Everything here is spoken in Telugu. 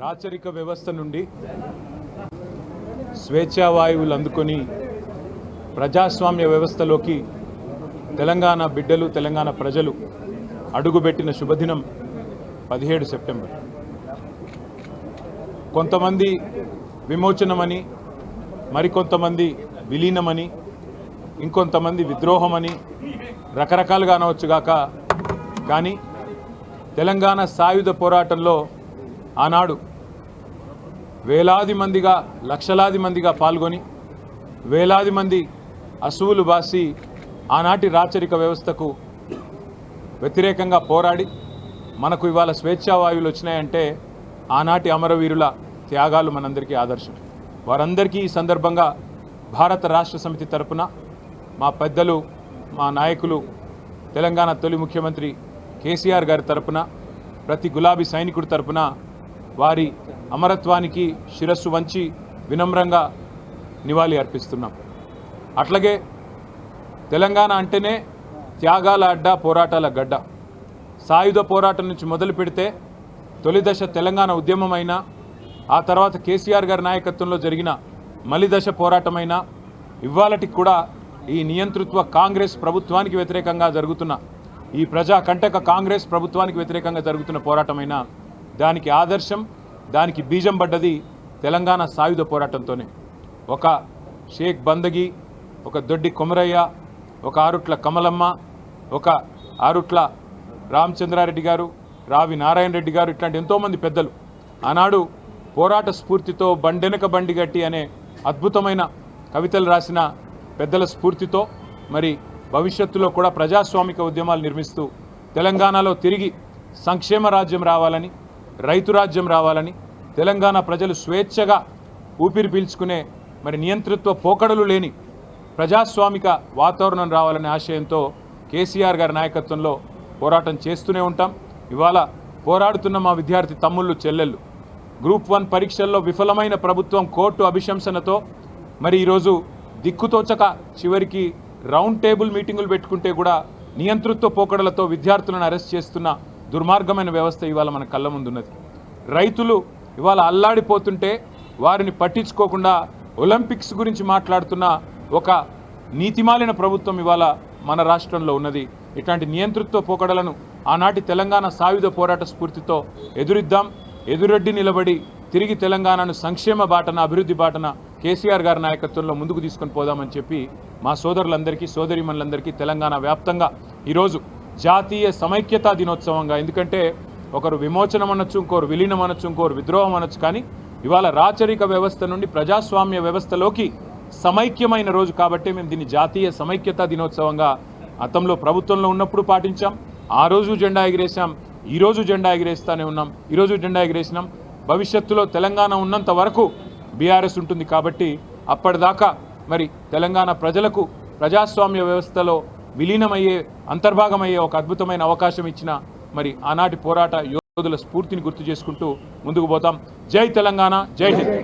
రాచరిక వ్యవస్థ నుండి స్వేచ్ఛా వాయువులు అందుకొని ప్రజాస్వామ్య వ్యవస్థలోకి తెలంగాణ బిడ్డలు తెలంగాణ ప్రజలు అడుగుపెట్టిన శుభదినం 17 సెప్టెంబర్. కొంతమంది విమోచనమని, మరికొంతమంది విలీనమని, ఇంకొంతమంది విద్రోహమని రకరకాలుగా అనవచ్చుగాక, కానీ తెలంగాణ సాయుధ పోరాటంలో ఆనాడు వేలాది మందిగా, లక్షలాది మందిగా పాల్గొని వేలాది మంది అసువులు బాసి ఆనాటి రాచరిక వ్యవస్థకు వ్యతిరేకంగా పోరాడి మనకు ఇవాళ స్వేచ్ఛా వాయువులు వచ్చినాయంటే ఆనాటి అమరవీరుల త్యాగాలు మనందరికీ ఆదర్శం. వారందరికీ ఈ సందర్భంగా భారత రాష్ట్ర సమితి తరపున మా పెద్దలు, మా నాయకులు, తెలంగాణ తొలి ముఖ్యమంత్రి కేసీఆర్ గారి తరపున, ప్రతి గులాబీ సైనికుడి తరపున వారి అమరత్వానికి శిరస్సు వంచి వినమ్రంగా నివాళి అర్పిస్తున్నాం. అట్లాగే తెలంగాణ అంటేనే త్యాగాల అడ్డ, పోరాటాల గడ్డ. సాయుధ పోరాటం నుంచి మొదలు పెడితే తొలి దశ తెలంగాణ ఉద్యమమైనా, ఆ తర్వాత కేసీఆర్ గారి నాయకత్వంలో జరిగిన మలిదశ పోరాటమైనా, ఇవాళటికి కూడా ఈ నియంతృత్వ కాంగ్రెస్ ప్రభుత్వానికి వ్యతిరేకంగా జరుగుతున్న, ఈ ప్రజా కంటక కాంగ్రెస్ ప్రభుత్వానికి వ్యతిరేకంగా జరుగుతున్న పోరాటమైనా దానికి ఆదర్శం, దానికి బీజం పడ్డది తెలంగాణ సాయుధ పోరాటంతోనే. ఒక షేక్ బందగి, ఒక దొడ్డి కొమరయ్య, ఒక ఆరుట్ల కమలమ్మ, ఒక ఆరుట్ల రామచంద్రారెడ్డి గారు, రావి నారాయణ రెడ్డి గారు, ఇట్లాంటి ఎంతోమంది పెద్దలు ఆనాడు పోరాట స్ఫూర్తితో బండెనక బండి గట్టి అనే అద్భుతమైన కవితలు రాసిన పెద్దల స్ఫూర్తితో మరి భవిష్యత్తులో కూడా ప్రజాస్వామిక ఉద్యమాలు నిర్మిస్తూ తెలంగాణలో తిరిగి సంక్షేమ రాజ్యం రావాలని, రైతు రాజ్యం రావాలని, తెలంగాణ ప్రజలు స్వేచ్ఛగా ఊపిరి పీల్చుకునే మరి నియంతృత్వ పోకడలు లేని ప్రజాస్వామిక వాతావరణం రావాలనే ఆశయంతో కేసీఆర్ గారి నాయకత్వంలో పోరాటం చేస్తూనే ఉంటాం. ఇవాళ పోరాడుతున్న మా విద్యార్థి తమ్ముళ్ళు, చెల్లెళ్ళు, గ్రూప్ 1 పరీక్షల్లో విఫలమైన ప్రభుత్వం కోర్టు అభిశంసనతో మరి ఈరోజు దిక్కుతోచక చివరికి రౌండ్ టేబుల్ మీటింగులు పెట్టుకుంటే కూడా నియంతృత్వ పోకడలతో విద్యార్థులను అరెస్ట్ చేస్తున్న దుర్మార్గమైన వ్యవస్థ ఇవాళ మన కళ్ళ ముందున్నది. రైతులు ఇవాళ అల్లాడిపోతుంటే వారిని పట్టించుకోకుండా ఒలింపిక్స్ గురించి మాట్లాడుతున్న ఒక నీతిమాలిన ప్రభుత్వం ఇవాళ మన రాష్ట్రంలో ఉన్నది. ఇట్లాంటి నియంతృత్వ పోకడలను ఆనాటి తెలంగాణ సాయుధ పోరాట స్ఫూర్తితో ఎదురిద్దాం. ఎదురొడ్డి నిలబడి తిరిగి తెలంగాణను సంక్షేమ బాటన, అభివృద్ధి బాటన కేసీఆర్ గారి నాయకత్వంలో ముందుకు తీసుకొని పోదామని చెప్పి మా సోదరులందరికీ, సోదరిమణులందరికీ తెలంగాణ వ్యాప్తంగా ఈరోజు జాతీయ సమైక్యతా దినోత్సవంగా, ఎందుకంటే ఒకరు విమోచనం అనొచ్చు, ఇంకోరు విలీనం అనొచ్చు, ఇంకోరు విద్రోహం అనొచ్చు, కానీ ఇవాళ రాచరిక వ్యవస్థ నుండి ప్రజాస్వామ్య వ్యవస్థలోకి సమైక్యమైన రోజు కాబట్టి మేము దీన్ని జాతీయ సమైక్యతా దినోత్సవంగా గతంలో ప్రభుత్వంలో ఉన్నప్పుడు పాటించాం. ఆ రోజు జెండా ఎగిరేసాం, ఈరోజు జెండా ఎగిరేస్తూనే ఉన్నాం, ఈరోజు జెండా ఎగిరేసినాం. భవిష్యత్తులో తెలంగాణ ఉన్నంత వరకు బీఆర్ఎస్ ఉంటుంది కాబట్టి అప్పటిదాకా మరి తెలంగాణ ప్రజలకు ప్రజాస్వామ్య వ్యవస్థలో విలీనమయ్యే, అంతర్భాగమయ్యే ఒక అద్భుతమైన అవకాశం ఇచ్చిన మరి ఆనాటి పోరాట యోధుల స్ఫూర్తిని గుర్తు చేసుకుంటూ ముందుకు పోతాం. జై తెలంగాణ, జై హింద్.